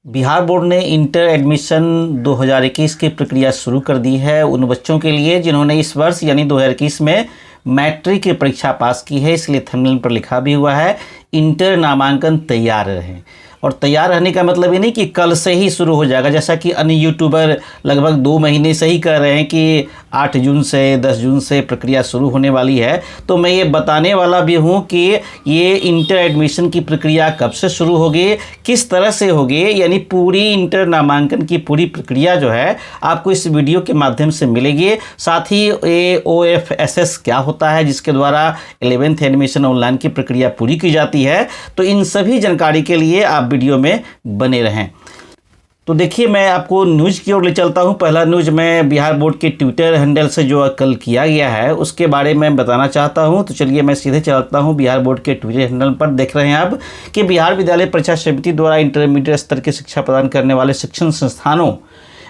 Bihar board ने inter admission 2021 की प्रक्रिया शुरू कर दी है उन बच्चों के लिए जिन्होंने इस वर्ष यानी 2021 में मैट्रिक की परीक्षा पास की है। इसलिए थंबनेल पर लिखा भी हुआ है इंटर नामांकन तैयार रहें। और तैयार रहने का मतलब ये नहीं कि कल से ही शुरू हो जाएगा, जैसा कि अन्य यूट्यूबर लगभग 2 महीने से ही कह रहे हैं कि 8 जून से 10 जून से प्रक्रिया शुरू होने वाली है। तो मैं ये बताने वाला भी हूँ कि ये इंटर एडमिशन की प्रक्रिया कब से शुरू होगी, किस तरह से होगी, यानी पूरी इंटर नामांकन की पूरी प्रक्रिया जो है आपको इस वीडियो के माध्यम से मिलेगी। साथ ही ये OFSS क्या होता है जिसके द्वारा 11th एडमिशन ऑनलाइन की प्रक्रिया पूरी की जाती है। तो इन सभी जानकारी के लिए आप वीडियो में बने रहें। तो देखिए, मैं आपको न्यूज़ की ओर ले चलता हूं। पहला न्यूज़ मैं बिहार बोर्ड के ट्विटर हैंडल से जो कल किया गया है उसके बारे में बताना चाहता हूं। तो चलिए मैं सीधे चलता हूं बिहार बोर्ड के ट्विटर हैंडल पर। देख रहे हैं आप कि बिहार विद्यालय परीक्षा समिति द्वारा इंटरमीडिएट स्तर की शिक्षा प्रदान करने वाले शिक्षण संस्थानों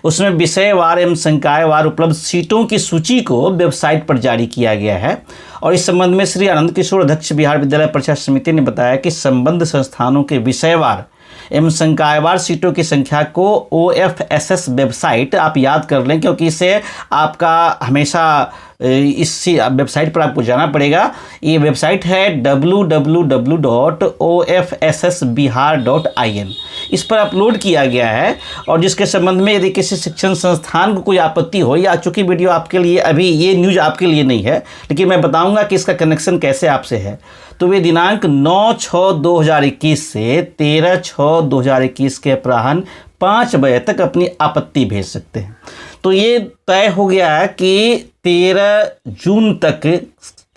उसमें विषयवार एवं संकायवार उपलब्ध सीटों की सूची को वेबसाइट पर जारी किया गया है। और इस संबंध में श्री आनंद किशोर, अध्यक्ष बिहार विद्यालय परीक्षा समिति, ने बताया कि संबद्ध संस्थानों के विषयवार एवं संकायवार सीटों की संख्या को OFSS वेबसाइट आप याद कर लें, क्योंकि इससे आपका हमेशा इस वेबसाइट पर आपको जाना पड़ेगा। ये वेबसाइट है www.ofssbihar.in। इस पर अपलोड किया गया है और जिसके संबंध में यदि किसी शिक्षण संस्थान को कोई आपत्ति हो, या चूँकि वीडियो आपके लिए अभी ये न्यूज़ आपके लिए नहीं है, लेकिन मैं बताऊंगा कि इसका कनेक्शन कैसे आपसे है। तो वे दिनांक 9/6/2021 से 13/6/2021 के अपराह्न 5 बजे तक अपनी आपत्ति भेज सकते हैं। तो ये तय हो गया है कि 13 जून तक,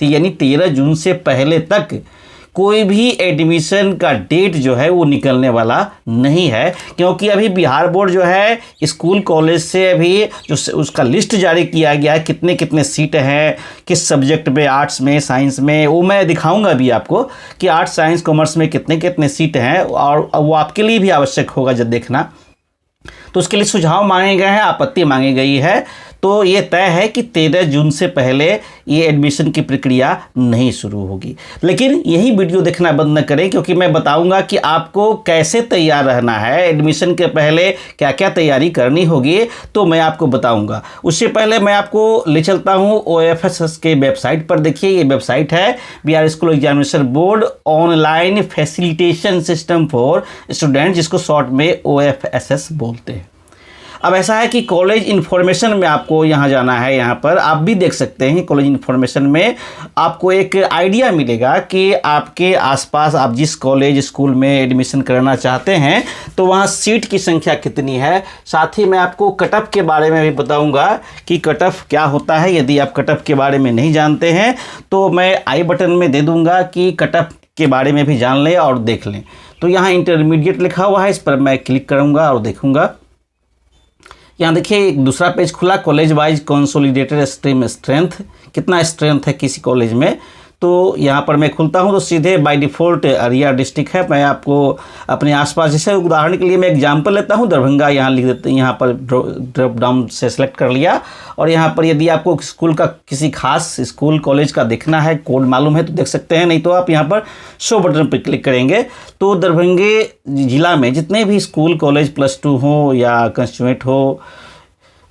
यानी 13 जून से पहले तक कोई भी एडमिशन का डेट जो है वो निकलने वाला नहीं है, क्योंकि अभी बिहार बोर्ड जो है स्कूल कॉलेज से अभी जो उसका लिस्ट जारी किया गया है कितने कितने सीट हैं, किस सब्जेक्ट में, आर्ट्स में, साइंस में, वो मैं दिखाऊंगा अभी आपको कि आर्ट्स, साइंस, कॉमर्स में कितने कितने सीट हैं। और वो आपके लिए भी आवश्यक होगा जब देखना। तो उसके लिए सुझाव मांगे गए हैं, आपत्ति मांगी गई है। तो ये तय है कि 13 जून से पहले ये एडमिशन की प्रक्रिया नहीं शुरू होगी। लेकिन यही वीडियो देखना बंद न करें, क्योंकि मैं बताऊंगा कि आपको कैसे तैयार रहना है, एडमिशन के पहले क्या क्या तैयारी करनी होगी, तो मैं आपको बताऊंगा। उससे पहले मैं आपको ले चलता हूँ OFSS के वेबसाइट पर। देखिए, ये वेबसाइट है Bihar school examination board online facilitation system for student, जिसको शॉर्ट में OFSS बोलते हैं। अब ऐसा है कि कॉलेज इन्फॉर्मेशन में आपको यहाँ जाना है। यहाँ पर आप भी देख सकते हैं कॉलेज इन्फॉर्मेशन में आपको एक आइडिया मिलेगा कि आपके आसपास आप जिस कॉलेज स्कूल में एडमिशन करना चाहते हैं तो वहाँ सीट की संख्या कितनी है। साथ ही मैं आपको कट ऑफ के बारे में भी बताऊँगा कि कट ऑफ क्या होता है। यदि आप कट ऑफ के बारे में नहीं जानते हैं तो मैं आई बटन में दे दूँगा कि कट ऑफ के बारे में भी जान लें और देख लें। तो यहाँ इंटरमीडिएट लिखा हुआ है, इस पर मैं क्लिक करूँगा और देखूँगा। यहाँ देखिए एक दूसरा पेज खुला, college wise consolidated stream strength, कितना स्ट्रेंथ है किसी कॉलेज में। तो यहाँ पर मैं खुलता हूँ तो सीधे बाय डिफ़ॉल्ट अरिया डिस्ट्रिक्ट है। मैं आपको अपने आसपास, जैसे उदाहरण के लिए मैं एग्जांपल लेता हूँ दरभंगा, यहाँ लिख देते हैं। यहाँ पर ड्रॉप डाउन से सेलेक्ट कर लिया और यहाँ पर यदि आपको स्कूल का किसी खास स्कूल कॉलेज का देखना है, कोड मालूम है तो देख सकते हैं, नहीं तो आप यहाँ पर शो बटन पर क्लिक करेंगे तो दरभंगे ज़िला में जितने भी स्कूल कॉलेज +2 हो या कंस्टिट्यूएंट हो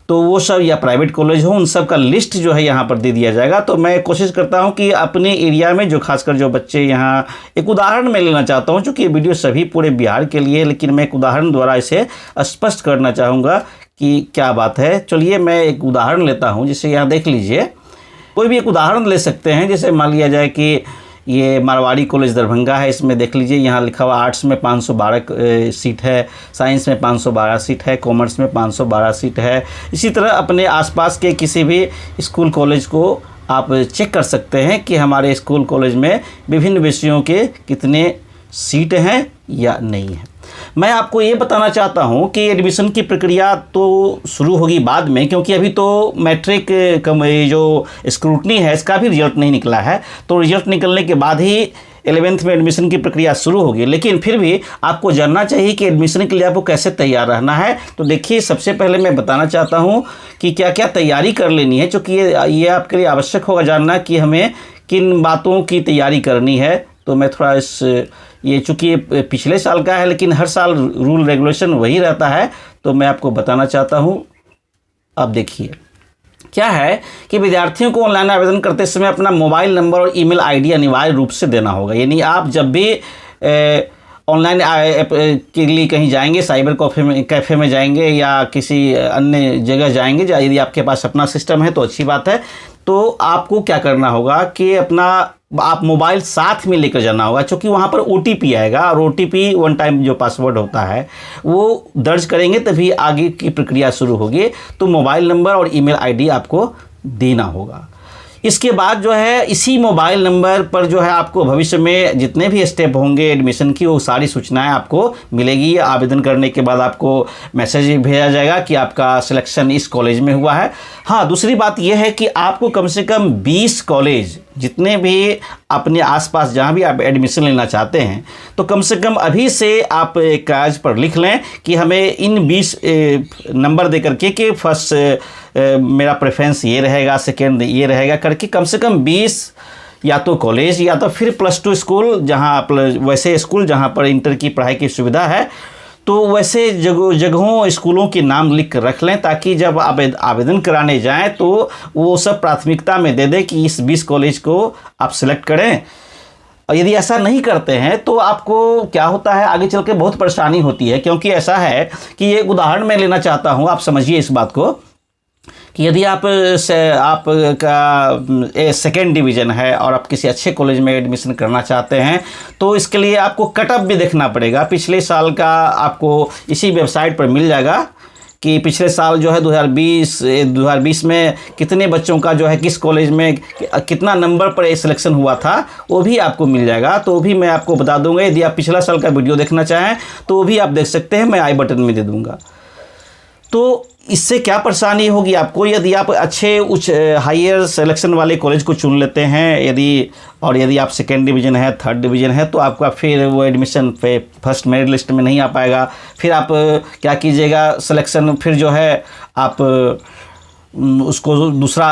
तो वो सब, या प्राइवेट कॉलेज हो, उन सब का लिस्ट जो है यहाँ पर दे दिया जाएगा। तो मैं कोशिश करता हूँ कि अपने एरिया में जो खासकर जो बच्चे, यहाँ एक उदाहरण मैं लेना चाहता हूँ, चूँकि ये वीडियो सभी पूरे बिहार के लिए, लेकिन मैं एक उदाहरण द्वारा इसे स्पष्ट करना चाहूँगा कि क्या बात है। चलिए मैं एक उदाहरण लेता हूँ, जिसे यहाँ देख लीजिए। कोई भी एक उदाहरण ले सकते हैं, जैसे मान लिया जाए कि ये मारवाड़ी कॉलेज दरभंगा है। इसमें देख लीजिए यहाँ लिखा हुआ आर्ट्स में 512 सीट है, साइंस में 512 सीट है, कॉमर्स में 512 सीट है। इसी तरह अपने आसपास के किसी भी स्कूल कॉलेज को आप चेक कर सकते हैं कि हमारे स्कूल कॉलेज में विभिन्न विषयों के कितने सीट हैं या नहीं है। मैं आपको ये बताना चाहता हूँ कि एडमिशन की प्रक्रिया तो शुरू होगी बाद में, क्योंकि अभी तो मैट्रिक जो स्क्रूटनी है इसका भी रिजल्ट नहीं निकला है। तो रिजल्ट निकलने के बाद ही 11th में एडमिशन की प्रक्रिया शुरू होगी। लेकिन फिर भी आपको जानना चाहिए कि एडमिशन के लिए आपको कैसे तैयार रहना है। तो देखिए, सबसे पहले मैं बताना चाहता हूँ कि क्या क्या तैयारी कर लेनी है, क्योंकि ये आपके लिए आवश्यक होगा जानना कि हमें किन बातों की तैयारी करनी है। तो मैं थोड़ा इस ये चूँकि पिछले साल का है लेकिन हर साल रूल रेगुलेशन वही रहता है, तो मैं आपको बताना चाहता हूँ। अब देखिए क्या है कि विद्यार्थियों को ऑनलाइन आवेदन करते समय अपना मोबाइल नंबर और ईमेल आईडी अनिवार्य रूप से देना होगा। यानी आप जब भी ऑनलाइन के लिए कहीं जाएंगे, साइबर कैफ़े में जाएंगे या किसी अन्य जगह जाएंगे, यदि आपके पास अपना सिस्टम है तो अच्छी बात है। तो आपको क्या करना होगा कि आप मोबाइल साथ में लेकर जाना होगा, क्योंकि वहाँ पर OTP आएगा और OTP वन टाइम जो पासवर्ड होता है वो दर्ज करेंगे तभी आगे की प्रक्रिया शुरू होगी। तो मोबाइल नंबर और ईमेल आईडी आपको देना होगा। इसके बाद जो है इसी मोबाइल नंबर पर जो है आपको भविष्य में जितने भी स्टेप होंगे एडमिशन की वो सारी सूचनाएं आपको मिलेगी। आवेदन करने के बाद आपको मैसेज भेजा जाएगा कि आपका सिलेक्शन इस कॉलेज में हुआ है। हाँ, दूसरी बात यह है कि आपको कम से कम 20 कॉलेज जितने भी अपने आसपास जहाँ भी आप एडमिशन लेना चाहते हैं तो कम से कम अभी से आप कागज पर लिख लें कि हमें इन 20 नंबर दे करके कि फर्स्ट मेरा प्रेफरेंस ये रहेगा, सेकेंड ये रहेगा करके कम से कम 20 या तो कॉलेज या तो फिर +2 स्कूल, जहाँ वैसे स्कूल जहाँ पर इंटर की पढ़ाई की सुविधा है तो वैसे जगहों स्कूलों के नाम लिख कर रख लें, ताकि जब आप आवेदन कराने जाएं तो वो सब प्राथमिकता में दे दें कि इस 20 कॉलेज को आप सिलेक्ट करें। और यदि ऐसा नहीं करते हैं तो आपको क्या होता है, आगे चल के बहुत परेशानी होती है। क्योंकि ऐसा है कि ये उदाहरण मैं लेना चाहता हूँ, आप समझिए इस बात को कि यदि आपका सेकेंड डिवीज़न है और आप किसी अच्छे कॉलेज में एडमिशन करना चाहते हैं तो इसके लिए आपको कट ऑफ भी देखना पड़ेगा। पिछले साल का आपको इसी वेबसाइट पर मिल जाएगा कि पिछले साल जो है 2020 में कितने बच्चों का जो है किस कॉलेज में कितना नंबर पर सिलेक्शन हुआ था, वो भी आपको मिल जाएगा। तो वो भी मैं आपको बता दूंगा। यदि आप पिछला साल का वीडियो देखना चाहें तो वो भी आप देख सकते हैं, मैं आई बटन में दे दूंगा। तो इससे क्या परेशानी होगी आपको, यदि आप अच्छे उच्च हायर सिलेक्शन वाले कॉलेज को चुन लेते हैं यदि आप सेकेंड डिवीज़न है, थर्ड डिवीज़न है तो आपका फिर वो एडमिशन पे फर्स्ट मेरिट लिस्ट में नहीं आ पाएगा। फिर आप क्या कीजिएगा, सिलेक्शन फिर जो है आप उसको दूसरा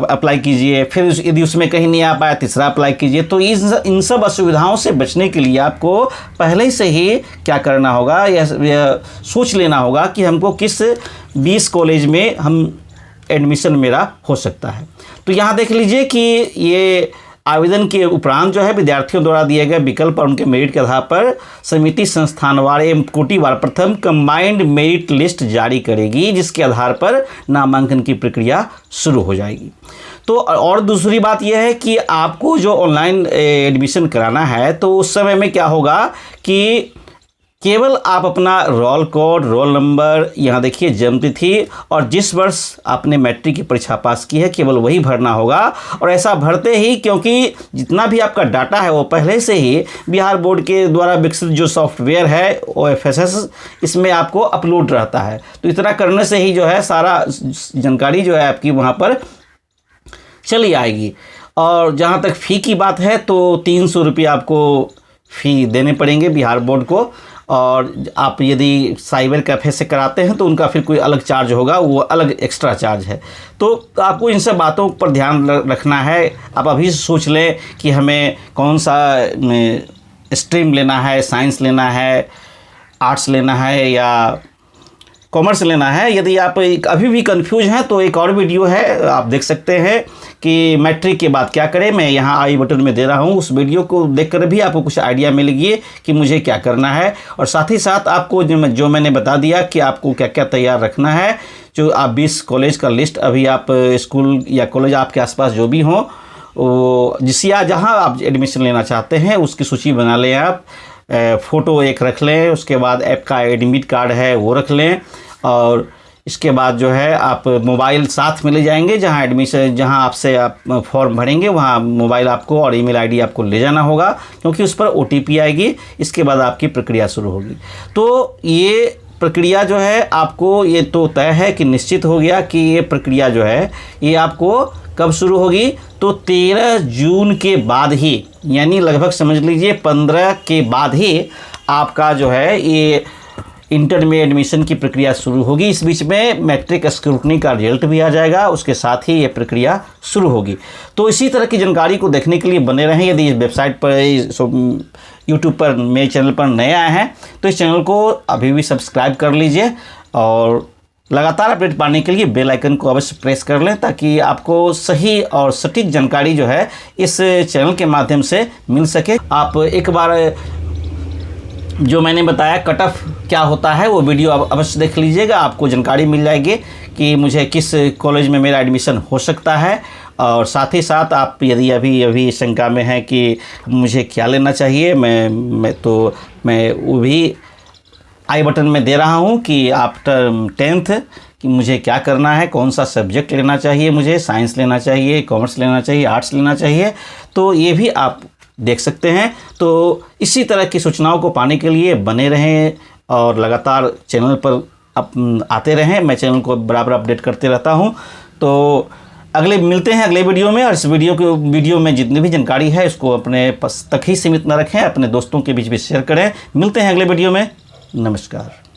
अप्लाई कीजिए, फिर यदि उसमें कहीं नहीं आ पाया तीसरा अप्लाई कीजिए। तो इन सब असुविधाओं से बचने के लिए आपको पहले से ही क्या करना होगा, यह सोच लेना होगा कि हमको किस 20 कॉलेज में हम एडमिशन मेरा हो सकता है। तो यहाँ देख लीजिए कि ये आवेदन के उपरांत जो है विद्यार्थियों द्वारा दिए गए विकल्प और उनके मेरिट के आधार पर समिति संस्थानवार एवं कोटिवार प्रथम कंबाइंड मेरिट लिस्ट जारी करेगी, जिसके आधार पर नामांकन की प्रक्रिया शुरू हो जाएगी। तो और दूसरी बात यह है कि आपको जो ऑनलाइन एडमिशन कराना है तो उस समय में क्या होगा कि केवल आप अपना रोल कोड, रोल नंबर, यहाँ देखिए जन्मतिथि और जिस वर्ष आपने मैट्रिक की परीक्षा पास की है केवल वही भरना होगा। और ऐसा भरते ही, क्योंकि जितना भी आपका डाटा है वो पहले से ही बिहार बोर्ड के द्वारा विकसित जो सॉफ्टवेयर है OFSS, इसमें आपको अपलोड रहता है। तो इतना करने से ही जो है सारा जानकारी जो है आपकी वहाँ पर चली आएगी। और जहाँ तक फ़ी की बात है तो 300 रुपये आपको फ़ी देने पड़ेंगे बिहार बोर्ड को। और आप यदि साइबर कैफ़े से कराते हैं तो उनका फिर कोई अलग चार्ज होगा, वो अलग एक्स्ट्रा चार्ज है। तो आपको इन सब बातों पर ध्यान रखना है। आप अभी सोच लें कि हमें कौन सा स्ट्रीम लेना है, साइंस लेना है, आर्ट्स लेना है या कॉमर्स लेना है। यदि आप अभी भी कंफ्यूज हैं तो एक और वीडियो है, आप देख सकते हैं कि मैट्रिक के बाद क्या करें, मैं यहाँ आई बटन में दे रहा हूँ। उस वीडियो को देखकर भी आपको कुछ आइडिया मिलेगी कि मुझे क्या करना है। और साथ ही साथ आपको जो मैंने बता दिया कि आपको क्या क्या तैयार रखना है। जो आप 20 कॉलेज का लिस्ट अभी आप स्कूल या कॉलेज आपके आसपास जो भी हों, या जहाँ आप एडमिशन लेना चाहते हैं उसकी सूची बना लें। आप फ़ोटो एक रख लें, उसके बाद ऐप का एडमिट कार्ड है वो रख लें, और इसके बाद जो है आप मोबाइल साथ में ले जाएंगे। जहाँ आपसे आप फॉर्म भरेंगे वहाँ मोबाइल आपको और ईमेल आईडी आपको ले जाना होगा, क्योंकि उस पर OTP आएगी। इसके बाद आपकी प्रक्रिया शुरू होगी। तो ये प्रक्रिया जो है आपको ये तो तय है कि निश्चित हो गया कि ये प्रक्रिया जो है ये आपको कब शुरू होगी, तो 13 जून के बाद ही, यानी लगभग समझ लीजिए 15 के बाद ही आपका जो है ये इंटर में एडमिशन की प्रक्रिया शुरू होगी। इस बीच में मैट्रिक स्क्रूटनी का रिजल्ट भी आ जाएगा, उसके साथ ही ये प्रक्रिया शुरू होगी। तो इसी तरह की जानकारी को देखने के लिए बने रहें। यदि इस वेबसाइट पर यूट्यूब पर मेरे चैनल पर नए आए हैं तो इस चैनल को अभी भी सब्सक्राइब कर लीजिए और लगातार अपडेट पाने के लिए बेल आइकन को अवश्य प्रेस कर लें ताकि आपको सही और सटीक जानकारी जो है इस चैनल के माध्यम से मिल सके। आप एक बार जो मैंने बताया कट ऑफ क्या होता है वो वीडियो आप अवश्य देख लीजिएगा, आपको जानकारी मिल जाएगी कि मुझे किस कॉलेज में मेरा एडमिशन हो सकता है। और साथ ही साथ आप यदि अभी शंका में हैं कि मुझे क्या लेना चाहिए, मैं वो भी आई बटन में दे रहा हूँ कि आफ्टर 10th कि मुझे क्या करना है, कौन सा सब्जेक्ट लेना चाहिए, मुझे साइंस लेना चाहिए, कॉमर्स लेना चाहिए, आर्ट्स लेना चाहिए, तो ये भी आप देख सकते हैं। तो इसी तरह की सूचनाओं को पाने के लिए बने रहें और लगातार चैनल पर आते रहें। मैं चैनल को बराबर अपडेट करते रहता हूँ। तो मिलते हैं अगले वीडियो में। और इस वीडियो में जितनी भी जानकारी है इसको अपने पास तक ही सीमित न रखें, अपने दोस्तों के बीच भी शेयर करें। मिलते हैं अगले वीडियो में। नमस्कार।